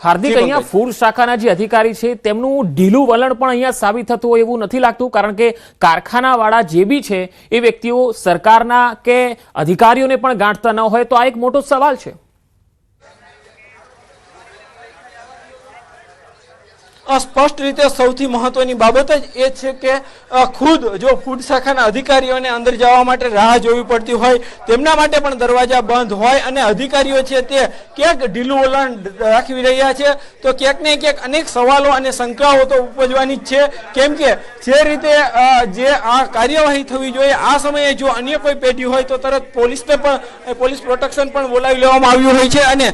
હાર્દિક, અહીંયા ફૂડ શાખાના જે અધિકારી છે તેમનું ઢીલું વલણ પણ અહીંયા સાબિત થતું હોય એવું નથી લાગતું? કારણ કે કારખાનાવાળા જે બી છે એ વ્યક્તિઓ સરકારના કે અધિકારીઓને પણ ગાંઠતા ન હોય તો આ એક મોટો સવાલ છે. સ્પષ્ટ રીતે સૌથી મહત્વની બાબત જ એ છે કે ખુદ જો ફૂડ શાખાના અધિકારીઓને અંદર જવા માટે રાહ જોવી પડતી હોય, તેમના માટે પણ દરવાજા બંધ હોય અને અધિકારીઓ છે તે ક્યાંક ઢીલું વલણ રાખી રહ્યા છે, તો ક્યાંક ને ક્યાંક અનેક સવાલો અને શંકાઓ તો ઉપજવાની જ છે. કેમ કે જે રીતે જે આ કાર્યવાહી થવી જોઈએ આ સમયે જો અન્ય કોઈ પેઢી હોય તો તરત પોલીસ પ્રોટેક્શન પણ બોલાવી લેવામાં આવ્યું હોય છે અને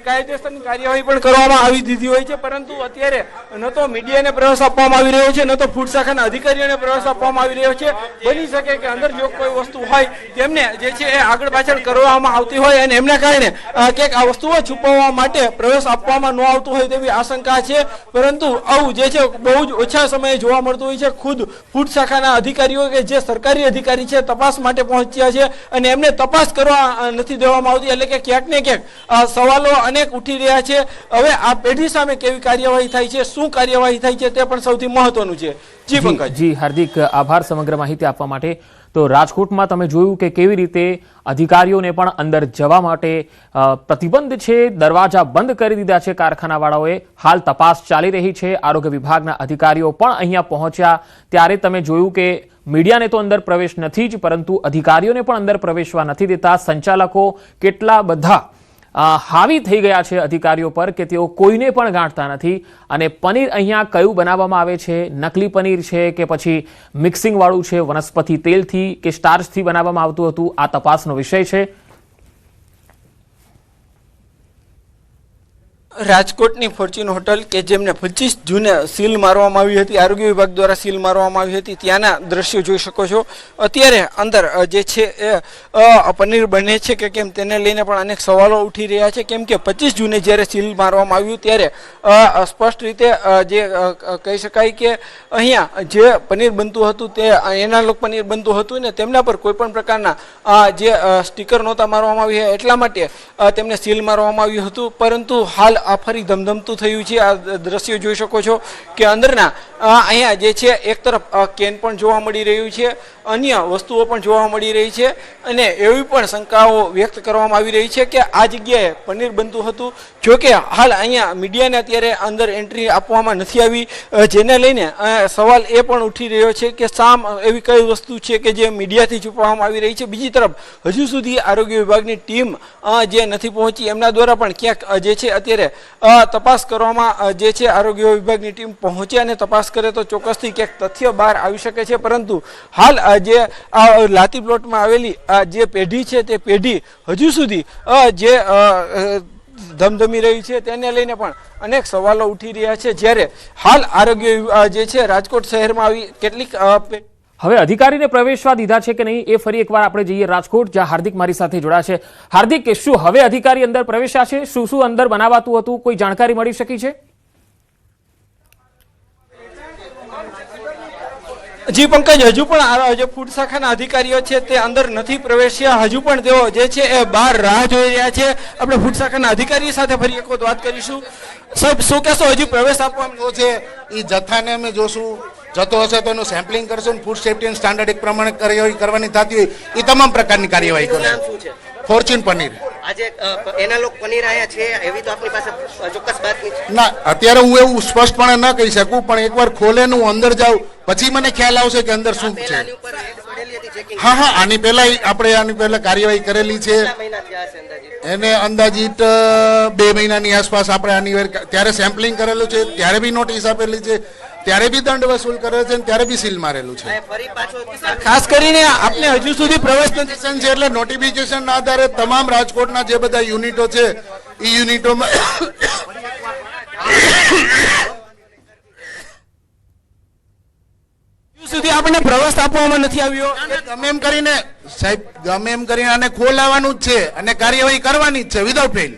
કાયદેસરની કાર્યવાહી પણ કરવામાં આવી દીધી હોય છે. પરંતુ અત્યારે ન તો મીડિયાને પ્રવેશ આપવામાં આવી રહ્યો છે, ન તો ફૂડ શાખાના અધિકારીઓને પ્રવેશ આપવામાં આવી રહ્યો છે. બની શકે કે અંદર જો કોઈ વસ્તુ હોય તેમને જે છે એ આગળ પાછળ કરવામાં આવતી હોય અને એમના કારણે ક્યાંક આ વસ્તુઓ છુપાવવા માટે પ્રવેશ આપવામાં ન આવતું હોય તેવી આશંકા છે. પરંતુ આવું જે છે બહુ જ ઓછા સમયે જોવા મળતું હોય છે. ખુદ ફૂડ શાખાના અધિકારીઓ કે જે સરકારી અધિકારી છે તપાસ માટે પહોંચ્યા છે અને એમને તપાસ કરવા નથી દેવામાં આવતી, એટલે કે ક્યાંક ને ક્યાંક સવાલો અનેક ઉઠી રહ્યા છે. હવે આ પેઢી સામે કેવી કાર્યવાહી થાય છે, શું કાર્યવાહી થાય છે તે પણ સૌથી મહત્વનું છે. જી પંકજ. જી હાર્દિક, આભાર સમગ્ર માહિતી આપવા માટે. તો રાજકોટમાં તમે જોયું કે કેવી રીતે અધિકારીઓને પણ અંદર જવા માટે પ્રતિબંધ છે, દરવાજા બંધ કરી દીધા છે કારખાનાવાળાઓએ. હાલ તપાસ ચાલી રહી છે, આરોગ્ય વિભાગના અધિકારીઓ પણ અહીંયા પહોંચ્યા ત્યારે તમે જોયું કે મીડિયાને તો અંદર પ્રવેશ નથી જ, પરંતુ અધિકારીઓને પણ અંદર પ્રવેશવા નથી દેતા. સંચાલકો કેટલા બધા હાવી થઈ ગયા છે અધિકારીઓ પર કે તેઓ કોઈને પણ ગાંઠતા નથી. અને પનીર અહીંયા કયું બનાવવામાં આવે છે, નકલી પનીર છે કે પછી મિક્સિંગ વાળું છે, વનસ્પતિ તેલથી કે સ્ટાર્ચથી બનાવવામાં આવતું હતું, આ તપાસનો વિષય છે. રાજકોટની ફોર્ચ્યુન હોટલ કે જેમને 25 જૂને સીલ મારવામાં આવી હતી, આરોગ્ય વિભાગ દ્વારા સીલ મારવામાં આવી હતી, ત્યાંના દ્રશ્યો જોઈ શકો છો. અત્યારે અંદર જે છે એ પનીર બને છે કે કેમ તેને લઈને પણ અનેક સવાલો ઉઠી રહ્યા છે. કેમ કે 25 જૂને જ્યારે સીલ મારવામાં આવ્યું ત્યારે સ્પષ્ટ રીતે જે કહી શકાય કે અહીંયા જે પનીર બનતું હતું તે એનાલોગ પનીર બનતું હતું ને તેમના પર કોઈ પણ પ્રકારના જે સ્ટીકર નહોતા મારવામાં આવ્યા, એટલા માટે તેમને સીલ મારવામાં આવ્યું હતું. પરંતુ હાલ આ ફરી ધમધમતું થયું છે. આ દ્રશ્યો જોઈ શકો છો કે અંદરના અહીંયા જે છે એક તરફ કેન પણ જોવા મળી રહ્યું છે, અન્ય વસ્તુઓ પણ જોવા મળી રહી છે અને એવી પણ શંકાઓ વ્યક્ત કરવામાં આવી રહી છે કે આ જગ્યાએ પનીર બનતું હતું. જોકે હાલ અહીંયા મીડિયાને અત્યારે અંદર એન્ટ્રી આપવામાં નથી આવી, જેને લઈને સવાલ એ પણ ઉઠી રહ્યો છે કે એવી કઈ વસ્તુ છે કે જે મીડિયાથી છુપાવવામાં આવી રહી છે. બીજી તરફ હજુ સુધી આરોગ્ય વિભાગની ટીમ જે નથી પહોંચી, એમના દ્વારા પણ ક્યાંક જે છે અત્યારે તપાસ કરવામાં જે છે આરોગ્ય વિભાગની ટીમ પહોંચે અને તપાસ કરે તો ચોક્કસથી ક્યાંક તથ્ય બહાર આવી શકે છે. પરંતુ હાલ જે લાતી પ્લોટમાં આવેલી જે પેઢી છે તે પેઢી હજુ સુધી જે ધમધમી રહી છે તેને લઈને પણ અનેક સવાલો ઉઠી રહ્યા છે. જ્યારે હાલ આરોગ્ય જે છે રાજકોટ શહેરમાં આવી કેટલીક હવે અધિકારીને પ્રવેશવા દીધા છે કે નહીં એ ફરી એકવાર આપણે જઈએ રાજકોટ, જ્યાં હાર્દિક મારી સાથે જોડાયા છે. હાર્દિક, શું હવે અધિકારી અંદર પ્રવેશ્યા છે? શું શું અંદર બનાવાતું હતું, કોઈ જાણકારી મળી શકી છે? જી પંકજ, હજુ પણ જે ફૂડ શાખાના અધિકારીઓ છે તે અંદર નથી પ્રવેશ્યા. હજુ પણ તેઓ જે છે એ બહાર રાહ જોઈ રહ્યા છે. આપણે ફૂડ શાખાના અધિકારી સાથે ફરી એક વખત વાત કરીશું. સાહેબ, શું કહેશો? હજુ પ્રવેશ આપવાનો છે એ જથ્થાને અમે જોશું, જતો હશે તો એનું સેમ્પલિંગ કરશું. ફૂડ સેફ્ટી એન્ડ સ્ટાન્ડર્ડ એક પ્રમાણે કાર્યવાહી કરવાની થતી હોય એ તમામ પ્રકારની કાર્યવાહી કરશું. ફોર્ચ્યુન પનીર. આજે એનાલોગ પનીર આયા છે એવી તો આપણી પાસે ચોક્કસ બાતમી છે ના, અત્યારે હું એવું સ્પષ્ટપણે ન કહી શકું, પણ એકવાર ખોલે ને હું અંદર જાઉં પછી મને ખ્યાલ આવશે કે અંદર શું છે. હા હા, આની પહેલા કાર્યવાહી કરેલી છે. એને અંદાજિત 2 મહિનાની આસપાસ આપણે આની ત્યારે સેમ્પલિંગ કરેલું છે, ત્યારે બી નોટિસ આપેલી છે, ત્યારે બી દંડ વસૂલ કરે છે, ત્યારે બી સીલ મારેલું છે. ખાસ કરીને આપને હજુ સુધી પ્રવેશ નથી છે એટલે નોટિફિકેશન ના આધારે તમામ રાજકોટના જે બધા યુનિટો છે એ યુનિટોમાં સુધી આપણને પ્રવેશ આપવામાં નથી આવ્યો. ગમે એમ કરીને સાહેબ, ગમે એમ કરીને આને ખોલાવવાનું જ છે અને કાર્યવાહી કરવાની જ છે વિધાઉટ ફેલ.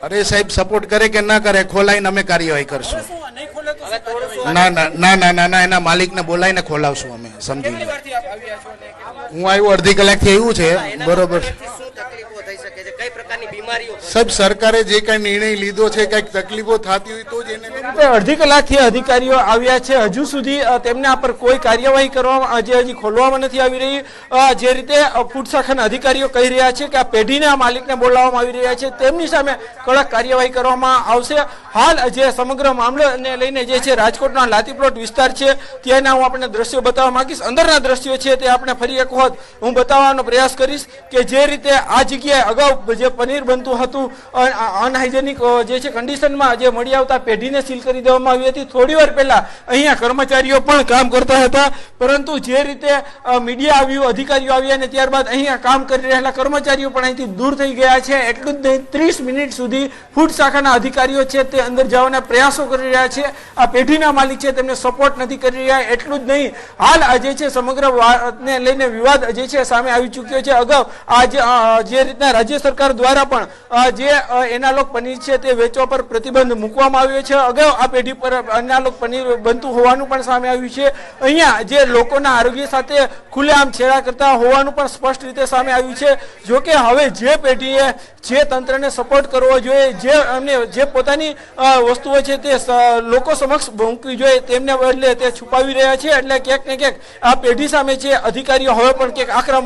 અરે સાહેબ, સપોર્ટ કરે કે ના કરે, ખોલાઈને અમે કાર્યવાહી કરશું. ના ના ના ના ના ના, એના માલિકને બોલાવીને ખોલાવશું અમે. સમજી હું આવ્યો અડધી કલાકથી આવ્યું છે. બરોબર. સાહેબ સરકારે જે કઈ નિર્ણય લીધો છે કઈક તકલીફો થતી હોય તો જ એને રીતે અડધી કલાકથી અધિકારીઓ આવ્યા છે, હજુ સુધી તેમના પર કોઈ કાર્યવાહી કરવામાં હજી ખોલવામાં નથી આવી રહી. જે રીતે ફૂડ શાખાના અધિકારીઓ કહી રહ્યા છે કે આ પેઢીના માલિકને બોલાવવામાં આવી રહ્યા છે, તેમની સામે કડક કાર્યવાહી કરવામાં આવશે. હાલ જે સમગ્ર મામલાને લઈને જે છે રાજકોટના લાતીપ્લોટ વિસ્તાર છે ત્યાંના હું આપણે દ્રશ્યો બતાવવા માંગીશ. અંદરના દ્રશ્યો છે તે આપણે ફરી એક વખત હું બતાવવાનો પ્રયાસ કરીશ કે જે રીતે આ જગ્યાએ અગાઉ જે પનીર બનતું હતું અનહાઇજેનિક જે છે કન્ડિશનમાં જે મળી આવતા પેઢીને સીલ કરી દેવામાં આવી હતી. થોડી વાર પહેલા અહીંયા કર્મચારીઓ પણ કામ કરતા હતા, પરંતુ જે રીતે મીડિયા આવ્યું, અધિકારીઓ આવ્યા અને ત્યારબાદ અહીંયા કામ કરી રહેલા કર્મચારીઓ પણ અહીંથી દૂર થઈ ગયા છે. એટલું જ નહીં, 30 મિનિટ સુધી ફૂડ શાખાના અધિકારીઓ છે તે અંદર જવાના પ્રયાસો કરી રહ્યા છે. આ પેઢીના માલિક છે તેમને સપોર્ટ નથી કરી રહ્યા. એટલું જ નહીં, હાલ આ જે છે સમગ્ર વાતને લઈને વિવાદ જે છે સામે આવી ચૂક્યો છે. અગાઉ જે રીતના રાજ્ય સરકાર દ્વારા પણ જે એનાલોગ પનીર છે તે વેચવા પર પ્રતિબંધ મૂકવામાં આવ્યો છે. અગાઉ આ પેઢી પર એનાલોગ પનીર બનતું હોવાનું પણ સામે આવ્યું છે. અહીંયા જે લોકોના આરોગ્ય સાથે ખુલ્લેઆમ છેડા કરતા હોવાનું પણ સ્પષ્ટ રીતે સામે આવ્યું છે. જોકે હવે જે પેઢીએ જે તંત્રને સપોર્ટ કરવો જોઈએ, જે પોતાની વસ્તુઓ છે તે લોકો સમક્ષ મૂકવી જોઈએ, તેમને બદલે તે છુપાવી રહ્યા છે. એટલે ક્યાંક ને ક્યાંક આ પેઢી સામે છે અધિકારીઓ હવે પણ ક્યાંક આકરા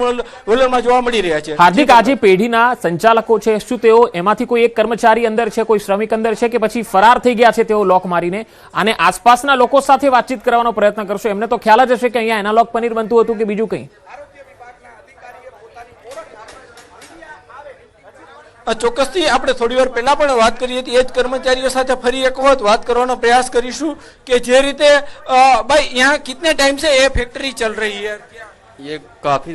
વલણમાં જોવા મળી રહ્યા છે. હાર્દિક, આજે પેઢીના સંચાલકો છે, શું તેઓ એમાંથી કોઈ એક કર્મચારી અંદર છે, કોઈ શ્રમિક અંદર છે કે પછી ફરાર થઈ ગયા છે તેઓ લોક મારીને? અને આસપાસના લોકો સાથે વાતચીત કરવાનો પ્રયત્ન કરશો, એમને તો ખ્યાલ જ હશે કે અહીંયા એનાલોગ પનીર બનતું હતું કે બીજું કંઈ? ચોક્કસથી આપણે થોડી વાર પહેલા પણ વાત કરી હતી. એ જ કર્મચારીઓ સાથે ફરી એક વખત વાત કરવાનો પ્રયાસ કરીશું કે જે રીતે ભાઈ यहाँ कितने टाइम से ये फैक्ट्री चल रही है? ये काफी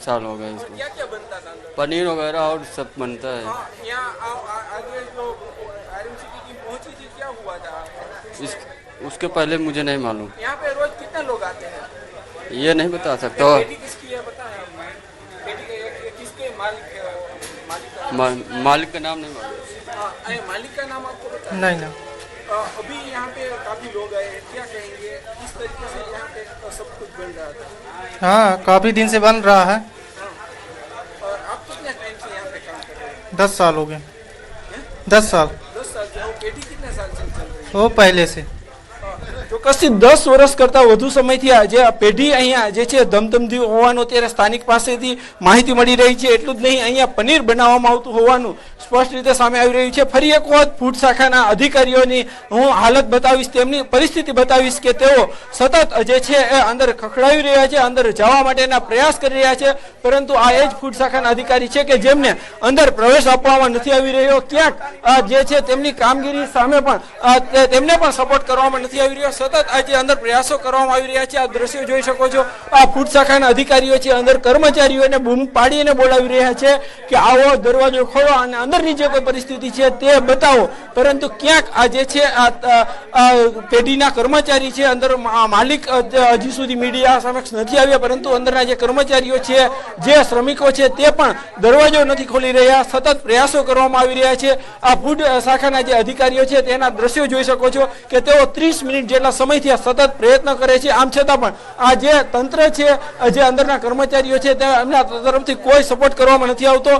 साल हो गए इसको. क्या क्या बनता था? पनीर वगैरह और सब बनता है. यहाँ आगे जो RMC की टीम पहुंची थी, क्या हुआ था? उसके पहले मुझे नहीं मालूम. यहाँ पे रोज कितने लोग आते हैं? ये नहीं बता सकता. पेटी किसकी है पता है? पेटी किसके मालिक मालिक का नाम नहीं मालूम. मालिक का नाम आपको पता है? नहीं ना. अभी यहाँ पे काफी लोग आए, क्या कहेंगे? इस तरीके से यहाँ पे सब कुछ बन रहा था. हाँ, काफी दिन से बन रहा है. और आप कितने टाइम से यहाँ पे काम कर रहे हैं? 10 साल हो गए. 10 साल. 10 साल से. पेटी कितने साल से चल रही है? वो पहले से. ચોક્કસથી 10 વર્ષ કરતા વધુ સમયથી આ જે પેઢી અહીંયા જે છે ધમધમતી હોવાનું અત્યારે સ્થાનિક પાસેથી માહિતી મળી રહી છે. એટલું જ નહીં, અહીંયા પનીર બનાવવામાં આવતું હોવાનું સ્પષ્ટ રીતે સામે આવી રહ્યું છે. ફરી એક વખત ફૂડ શાખાના અધિકારીઓની હું હાલત બતાવીશ, તેમની પરિસ્થિતિ બતાવીશ કે તેઓ સતત જે છે એ અંદર ખખડાવી રહ્યા છે, અંદર જવા માટેના પ્રયાસ કરી રહ્યા છે, પરંતુ આ એ જ ફૂડ શાખાના અધિકારી છે કે જેમને અંદર પ્રવેશ આપવામાં નથી આવી રહ્યો. ક્યાંક જે છે તેમની કામગીરી સામે પણ તેમને પણ સપોર્ટ કરવામાં નથી આવી રહ્યો. સતત આજે અંદર પ્રયાસો કરવામાં આવી રહ્યા છે. આ દ્રશ્યો જોઈ શકો છો. આ ફૂડ શાખાના અધિકારીઓ છે અંદર કર્મચારીઓને બૂમ પાડીને બોલાવી રહ્યા છે કે આવો, દરવાજો ખોલો અને અંદરની જે કોઈ પરિસ્થિતિ છે તે બતાવો. પરંતુ ક્યાંક આ જે છે આ પેઢીના કર્મચારી છે, અંદર માલિક હજી સુધી મીડિયા સમક્ષ નથી આવ્યા, પરંતુ અંદરના જે કર્મચારીઓ છે, જે શ્રમિકો છે તે પણ દરવાજો નથી ખોલી રહ્યા. સતત પ્રયાસો કરવામાં આવી રહ્યા છે. આ ફૂડ શાખાના જે અધિકારીઓ છે તેના દ્રશ્યો જોઈ શકો છો કે તેઓ 30 મિનિટ જેટલા સમયથી સતત પ્રયત્ન કરે છે. આમ છતાં પણ આ જે તંત્ર છે, જે અંદરના કર્મચારીઓ છે તેમના તરફથી કોઈ સપોર્ટ કરવામાં નથી આવતો.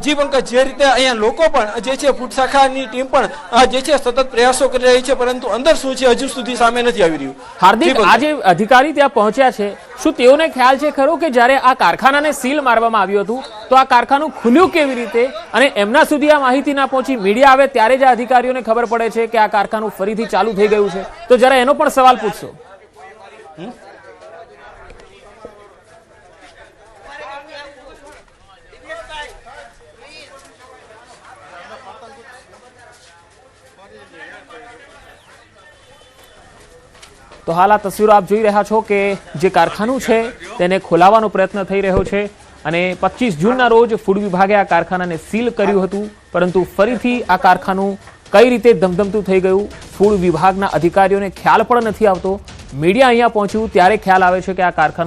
જી પંકજ, જે રીતે અહીંયા લોકો પણ જે છે ફૂડ શાખાની ટીમ પણ જે છે સતત પ્રયાસો કરી રહી છે, પરંતુ અંદર શું છે હજુ સુધી સામે નથી આવી રહ્યું. હાર્દિક, આજે અધિકારી ત્યાં પહોંચ્યા છે, શું તેઓને ખ્યાલ છે ખરો કે જ્યારે આ કારખાનાને સીલ મારવામાં આવ્યું હતું તો આ કારખાનું ખુલ્યું કેવી રીતે, અને એમના સુધી આ માહિતી ના પહોંચી? મીડિયા આવે ત્યારે જ આ અધિકારીઓને ખબર પડે છે કે આ કારખાનું ફરીથી ચાલુ થઈ ગયું છે, તો જરા એનો પણ સવાલ પૂછશો. તો હાલ આ તસવીરો આપ જોઈ રહ્યા છો કે જે કારખાનું છે તેને ખોલાવવાનો પ્રયત્ન થઈ રહ્યો છે, અને 25 જૂનના રોજ ફૂડ વિભાગે આ કારખાનાને સીલ કર્યું હતું, પરંતુ ફરીથી આ કારખાનું કઈ રીતે ધમધમતું થઈ ગયું ફૂડ વિભાગના અધિકારીઓને ખ્યાલ પણ નથી આવતો. મીડિયા અહીંયા પહોંચ્યું ત્યારે ખ્યાલ આવે છે કે આ કારખાનું